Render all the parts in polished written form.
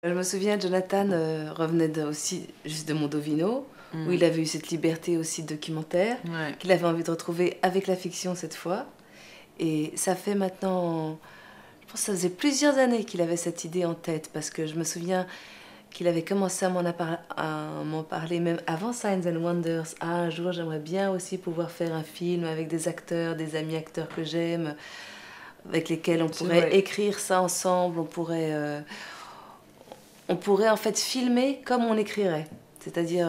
Je me souviens, Jonathan revenait aussi juste de Mondovino, où il avait eu cette liberté aussi de documentaire, qu'il avait envie de retrouver avec la fiction cette fois. Et ça fait maintenant, je pense que ça faisait plusieurs années qu'il avait cette idée en tête, parce que je me souviens qu'il avait commencé à m'en parler même avant Signs and Wonders. Ah, un jour, j'aimerais bien aussi pouvoir faire un film avec des acteurs, des amis acteurs que j'aime, avec lesquels on pourrait écrire ça ensemble, on pourrait en fait filmer comme on écrirait. C'est-à-dire,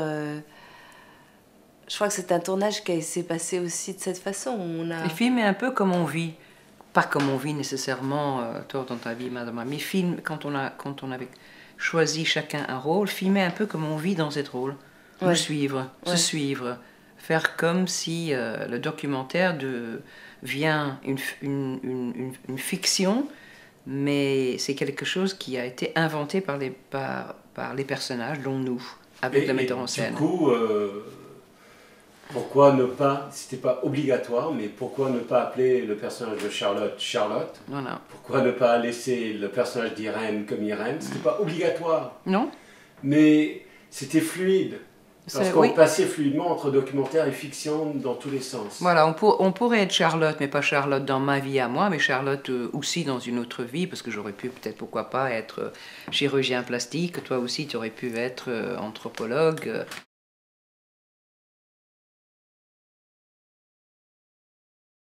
je crois que c'est un tournage qui s'est passé aussi de cette façon. Et filmer un peu comme on vit. Pas comme on vit nécessairement, toi dans ta vie, madame, mais film, quand on avait choisi chacun un rôle, filmer un peu comme on vit dans ce rôle. Nous suivre, se suivre. Faire comme si le documentaire devient une fiction, mais c'est quelque chose qui a été inventé par les personnages, dont nous, avec le metteur en scène. Du coup, pourquoi ne pas, c'était pas obligatoire, mais pourquoi ne pas appeler le personnage de Charlotte Charlotte? Voilà. Pourquoi ne pas laisser le personnage d'Irène comme Irène? C'était pas obligatoire. Non. Mais c'était fluide. Parce qu'on passait fluidement entre documentaire et fiction dans tous les sens. Voilà, on pourrait être Charlotte, mais pas Charlotte dans ma vie à moi, mais Charlotte aussi dans une autre vie, parce que j'aurais pu peut-être, pourquoi pas, être chirurgien plastique. Toi aussi, tu aurais pu être anthropologue.